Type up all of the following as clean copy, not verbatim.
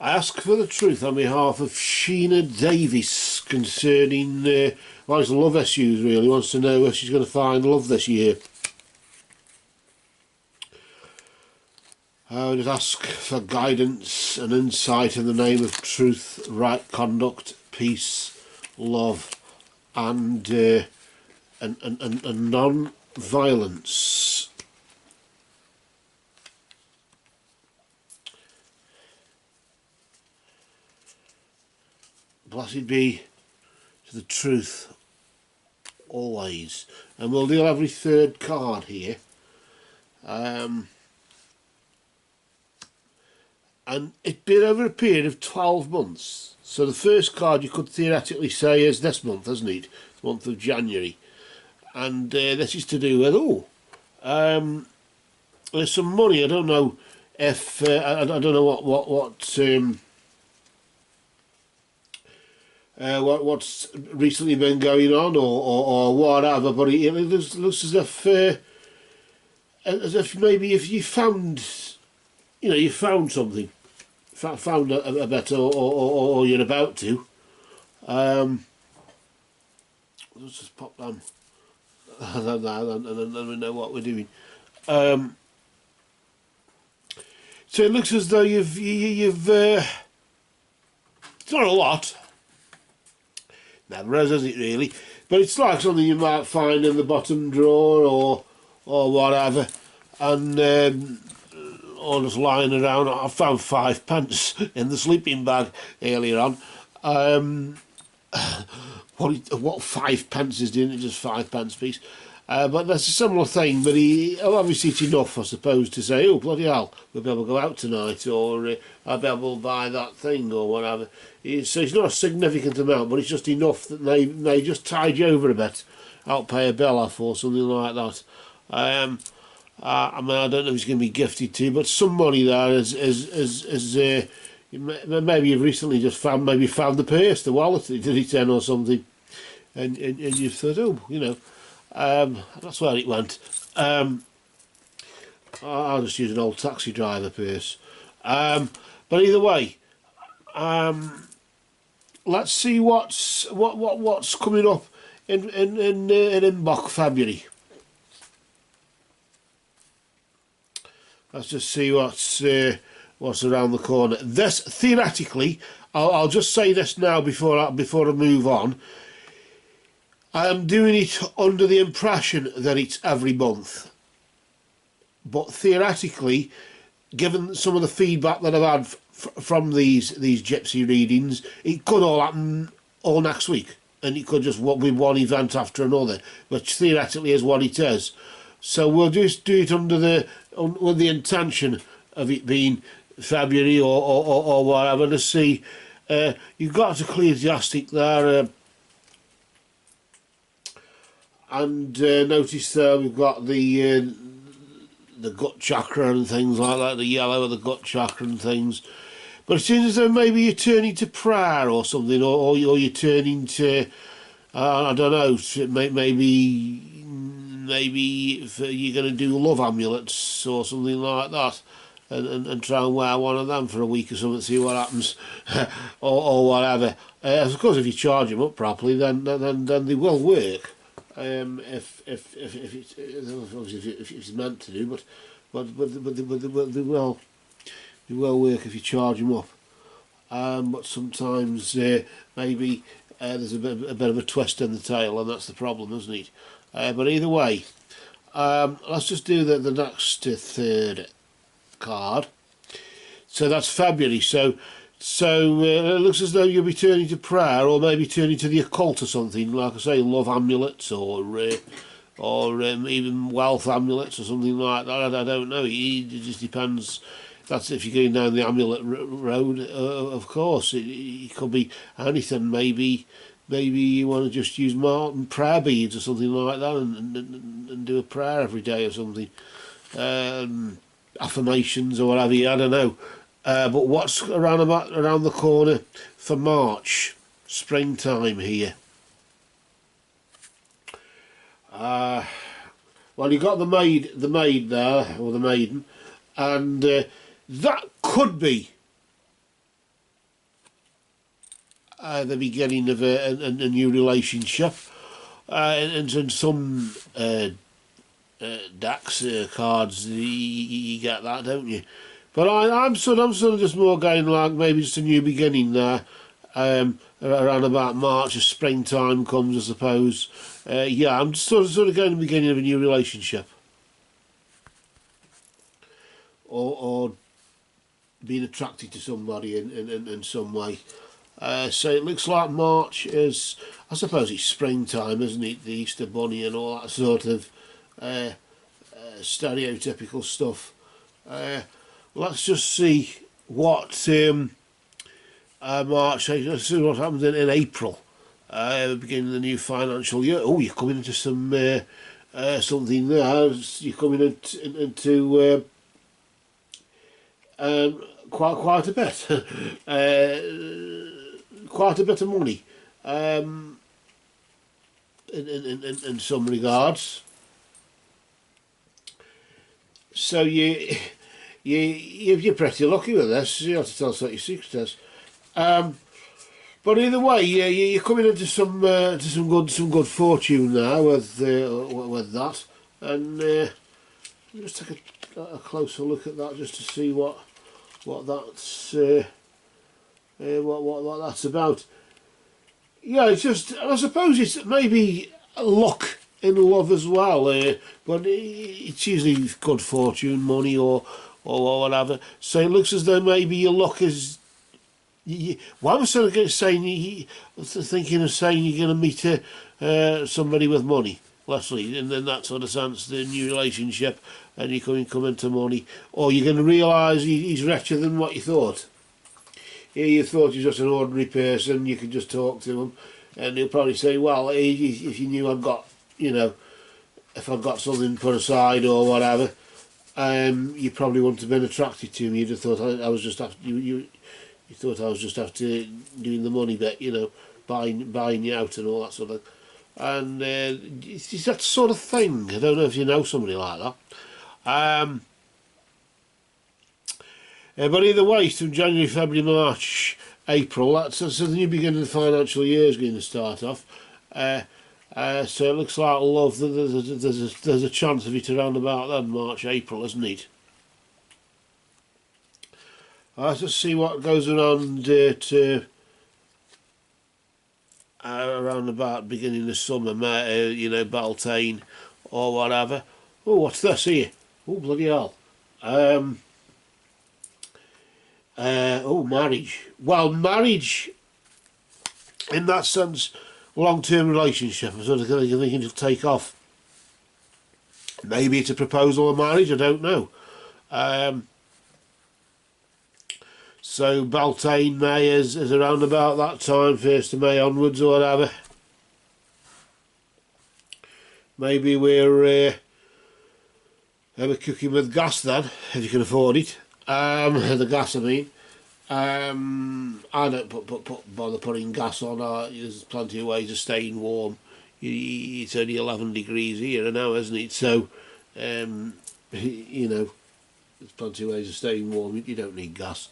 I ask for the truth on behalf of Sheena Davis concerning well, his love issues really. He wants to know if she's going to find love this year. I would ask for guidance and insight in the name of truth, right conduct, peace, love and non-violence. Blessed be to the truth always. And we'll deal every third card here. And it's been over a period of 12 months. So the first card you could theoretically say is this month, isn't it? The month of January. And this is to do with, there's some money. I don't know if, I don't know what's recently been going on or whatever, but it looks as if maybe if you found, you found something, found a better, or you're about to. Let's just pop down, and then we know what we're doing. So it looks as though you've it's not a lot. Never is it really? But it's like something you might find in the bottom drawer or whatever, and or just lying around. I found 5p in the sleeping bag earlier on. What 5p is doing? It's just 5p piece. But that's a similar thing. But obviously it's enough, I suppose, to say, oh bloody hell, we'll be able to go out tonight, or I'll be able to buy that thing or whatever. So it's not a significant amount, but it's just enough that they just tide you over a bit, help pay a bill off or something like that. I mean, I don't know if it's going to be gifted to you, but some money there is maybe you've recently just found the purse, the wallet, did it in or something, and you've thought, oh, that's where it went. I'll just use an old taxi driver purse. But either way, let's see what's coming up in Inbox February. Let's just see what's around the corner. This theoretically, I'll just say this now before I move on. I am doing it under the impression that it's every month, but theoretically, given some of the feedback that I've had from these Gypsy readings, it could all happen all next week, and it could just be one event after another, which theoretically is what it is. So we'll just do it with the intention of it being February or whatever, to see. You've got ecclesiastic there, and notice there we've got the gut chakra and things like that, the yellow of the gut chakra and things. But it seems as though maybe you're turning to prayer or something, or you're turning to, I don't know, maybe if you're going to do love amulets or something like that, and try and wear one of them for a week or something, see what happens, or whatever. Of course, if you charge them up properly, then they will work. If it's meant to do, but they will work if you charge them up. But sometimes maybe there's a bit of a twist in the tail, and that's the problem, isn't it? But either way, let's just do the next third card. So that's February. So it looks as though you'll be turning to prayer, or maybe turning to the occult or something, like I say, love amulets, or even wealth amulets or something like that. I don't know. It just depends. That's if you're going down the amulet road, of course. It could be anything. Maybe you want to just use Martin prayer beads or something like that, and do a prayer every day or something. Affirmations or whatever. I don't know. But what's around the corner for March, springtime here? Well, you got the maid there, or the maiden, and that could be the beginning of a new relationship, and some DAX cards, you get that, don't you? But I'm sort of just more going like maybe just a new beginning there, around about March as springtime comes, I suppose. Yeah, I'm just sort of going to the beginning of a new relationship, or being attracted to somebody in some way. So it looks like March is, I suppose it's springtime, isn't it? The Easter Bunny and all that sort of stereotypical stuff. Let's just see what March. Let's see what happens in April, beginning of the new financial year. Oh, you're coming into some something there. You're coming into quite a bit, quite a bit of money, in some regards. So you're pretty lucky with this. You have to tell us what your secret is. But either way, you're coming into some good fortune now with that, and just take a closer look at that just to see what that's what that's about. Yeah, it's just, I suppose it's maybe luck in love as well, but it's usually good fortune, money, or whatever. So it looks as though maybe your luck is. Well, I was sort of thinking of saying you're going to meet somebody with money, Leslie, in that sort of sense, the new relationship, and you come into money, or you're going to realise he's richer than what you thought. Yeah, you thought he was just an ordinary person, you could just talk to him, and he'll probably say, well, if you knew I've got, if I've got something put aside or whatever, you probably wouldn't have been attracted to me. You'd have thought I was just after you thought I was just after doing the money bit, buying you out and all that sort of thing. And it's that sort of thing. I don't know if you know somebody like that. But either way, from January, February, March, April, so the new beginning of the financial year is going to start off. So it looks like love. There's a chance of it around about then, March, April, isn't it? Let's just see what goes around to around about beginning of summer, Beltane or whatever. Oh, what's this here? Oh, bloody hell. Marriage. Well, marriage, in that sense, long-term relationship, I'm sort of thinking it'll take off. Maybe it's a proposal of marriage, I don't know. So Beltane May is around about that time, 1st of May onwards or whatever. Maybe we're cooking with gas then, if you can afford it. The gas, I mean. I don't bother putting gas on. There's plenty of ways of staying warm. It's only 11 degrees here now, isn't it? So, there's plenty of ways of staying warm. You don't need gas.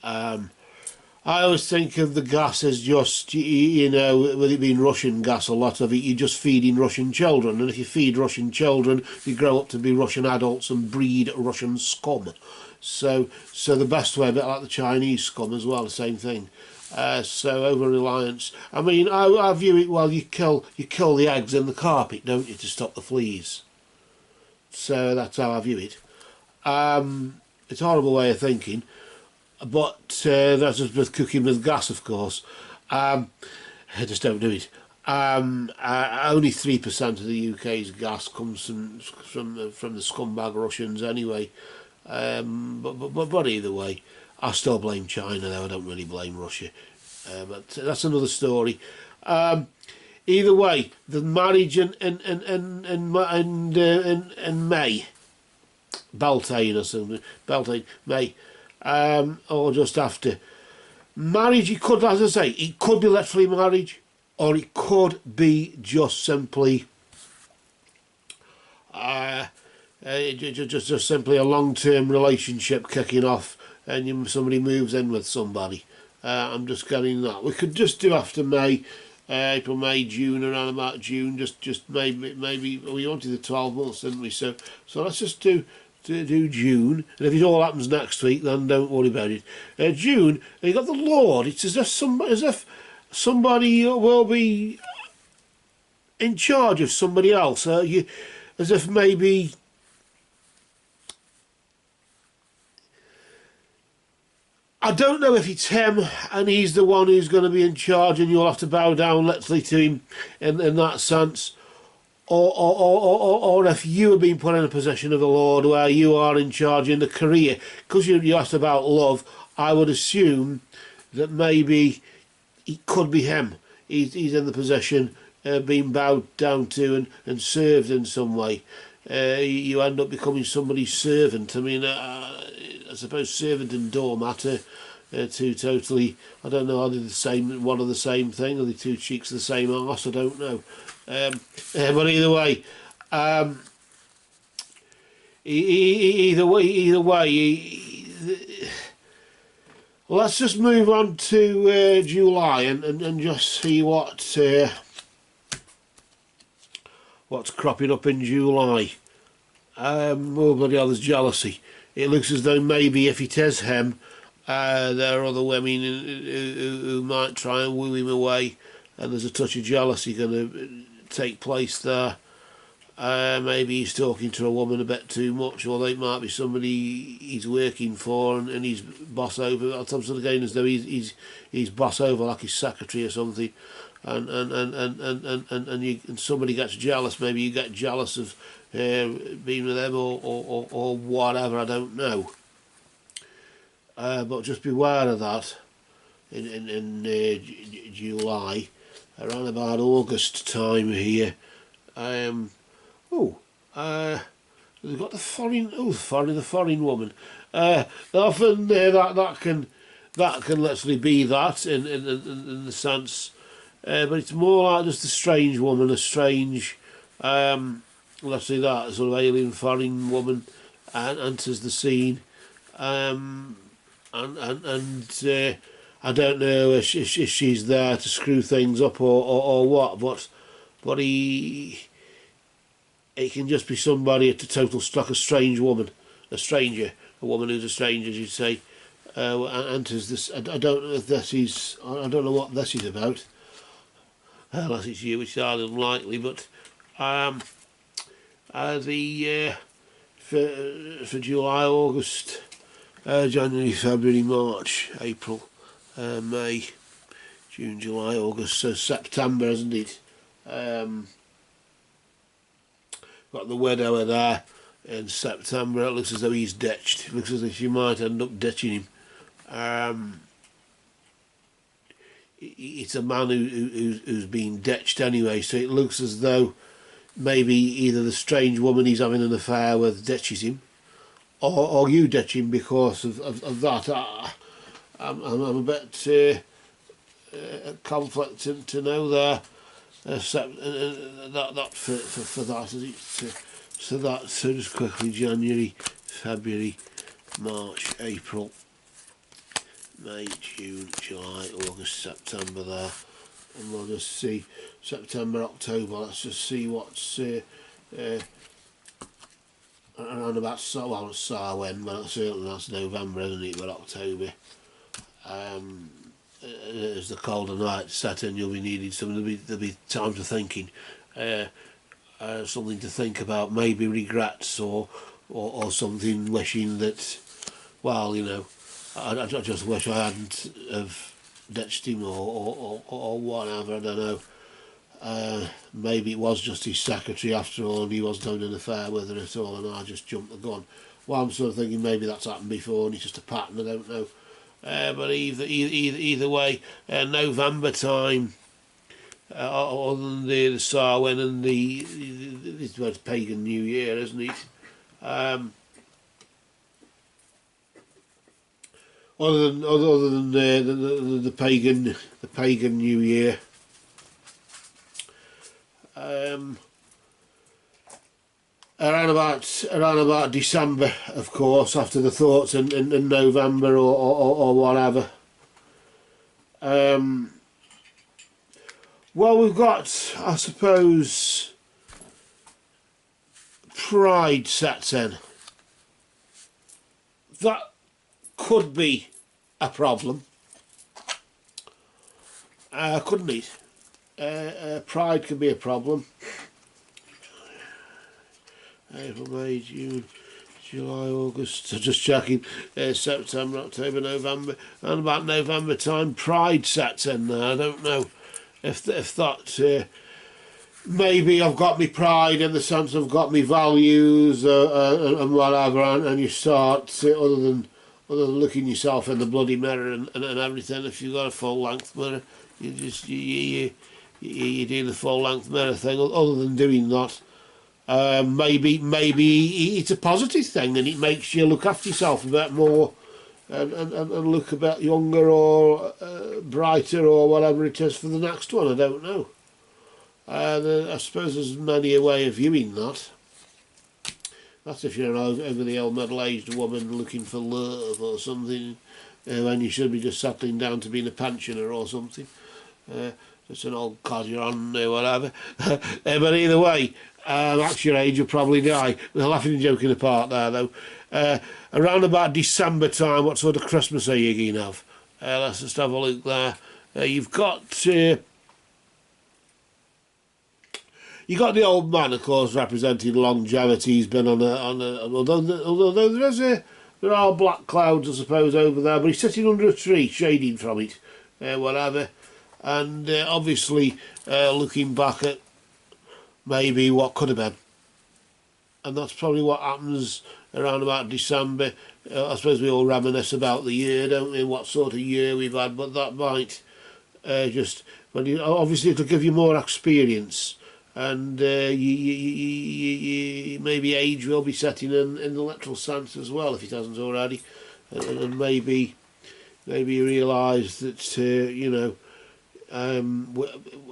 I always think of the gas as just, with it being Russian gas, a lot of it, you're just feeding Russian children. And if you feed Russian children, you grow up to be Russian adults and breed Russian scum. So the best way, a bit like the Chinese scum as well, the same thing. So over-reliance. I mean, I view it, well, you kill the eggs in the carpet, don't you, to stop the fleas. So that's how I view it. It's a horrible way of thinking. But that's just with cooking with gas, of course. I just don't do it. Only 3% of the UK's gas comes from the scumbag Russians anyway. But either way, I still blame China though. I don't really blame Russia. But that's another story. Either way, the marriage in May, Beltane or something, Beltane May. Or just after marriage, it could, as I say, it could be literally marriage, or it could be just simply just simply a long-term relationship kicking off, and somebody moves in with somebody. I'm just getting that. We could just do after May, April, May, June, around about June. Just maybe we wanted the 12 months, didn't we? So let's just do June, and if it all happens next week, then don't worry about it. June, you got the Lord. It's as if somebody will be in charge of somebody else. As if maybe. I don't know if it's him and he's the one who's going to be in charge and you'll have to bow down literally to him in that sense, or if you have been put in a position of the Lord where you are in charge in the career. Because you asked about love, I would assume that maybe it could be him. He's in the position being bowed down to and served in some way. You end up becoming somebody's servant. I mean, I suppose servant and doormat are two totally, I don't know, are they the same, one of the same thing? Are they two cheeks of the same arse? I don't know. But either way, let's just move on to July and just see what's cropping up in July. Oh bloody hell, there's jealousy. It looks as though maybe if it is him, there are other women who might try and woo him away, and there's a touch of jealousy going to take place there. Maybe he's talking to a woman a bit too much, or it might be somebody he's working for and he's boss over. I'll sort of again as though he's boss over like his secretary or something, and somebody gets jealous. Maybe you get jealous of being with them or whatever. I don't know. But just beware of that in July, around about August time here. We've got the foreign woman. Often that can literally be that in the sense, but it's more like just a strange woman, a strange, let's say that sort of alien foreign woman enters the scene. I don't know if she's there to screw things up or what, but he can just be somebody at a total stock, a strange woman, a woman who's a stranger, as you say, enters this. I don't know if this is. I don't know what this is about. Unless it's you, which is highly unlikely. But for July, August, January, February, March, April, May, June, July, August, so September, isn't it? Got the widower there in September. It looks as though he's ditched. It looks as if you might end up ditching him. It's a man who's been ditched anyway, so it looks as though maybe either the strange woman he's having an affair with ditches him, or you ditch him because of that. I'm a bit conflicted to know there. That for that, is it? So that's just quickly January, February, March, April, May, June, July, August, September there, and we'll just see September, October. Let's just see what's around about Samhain, but certainly that's November, isn't it? But October. As the colder nights set in, you'll be needing something. There'll be time to thinking, something to think about. Maybe regrets or something. Wishing that, well, you know, I just wish I hadn't have ditched him or whatever. I don't know. Maybe it was just his secretary after all, and he was having an affair with her at all, and I just jumped the gun. Well, I'm sort of thinking maybe that's happened before, and it's just a pattern. I don't know. But either way, November time, other than the Samhain and it's pagan New Year, isn't it? Other than the pagan New Year, around about December, of course, after the thoughts in November or whatever. Well, we've got, I suppose, pride sets in. That could be a problem, couldn't it? Pride could be a problem. April, May, June, July, August, so just checking, September, October, November, and about November time, Pride sets in there. I don't know if that, maybe I've got me pride in the sense I've got me values and whatever, and you start, other than looking yourself in the bloody mirror and everything, if you've got a full-length mirror, you just, you do the full-length mirror thing. Other than doing that, maybe it's a positive thing, and it makes you look after yourself a bit more and look a bit younger or brighter or whatever it is for the next one. I don't know. I suppose there's many a way of viewing that. That's if you're an over the old middle-aged woman looking for love or something, when you should be just settling down to being a pensioner or something. Just an old codger on whatever. But either way, at your age you'll probably die. We're laughing and joking apart there though. Around about December time, what sort of Christmas are you going to have? Let's just have a look there. You've got the old man, of course, representing longevity. He's been on a although there are black clouds, I suppose, over there, but he's sitting under a tree, shading from it, whatever. And obviously looking back at maybe what could have been. And that's probably what happens around about December. I suppose we all reminisce about the year, don't we, what sort of year we've had, but that might just, obviously it'll give you more experience, and maybe age will be setting in the literal sense as well, if it hasn't already, and maybe you realise that, you know,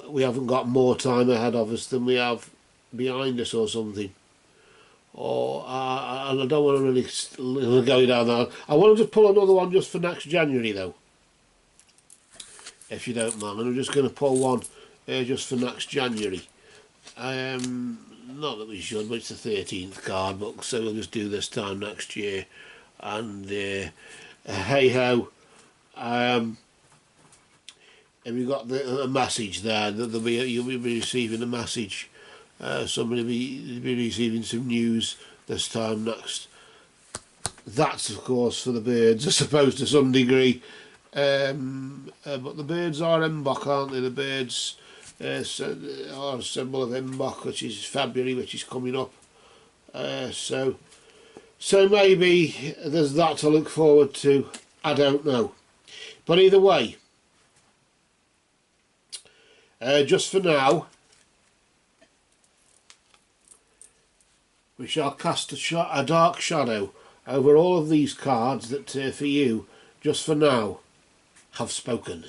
we haven't got more time ahead of us than we have behind us or something. Or and I don't want to really go down that. I want to just pull another one just for next January though, if you don't mind. And I'm just going to pull one just for next January. Not that we should, but it's the 13th card book, so we'll just do this time next year. And hey ho. And we've got a message there that you'll be receiving a message. Somebody will be receiving some news this time next. That's of course for the birds, I suppose, to some degree. But the birds are Imbok, aren't they? The birds are a symbol of Imbok, which is February, which is coming up. So maybe there's that to look forward to. I don't know. But either way, just for now, we shall cast a dark shadow over all of these cards that, for you, just for now, have spoken.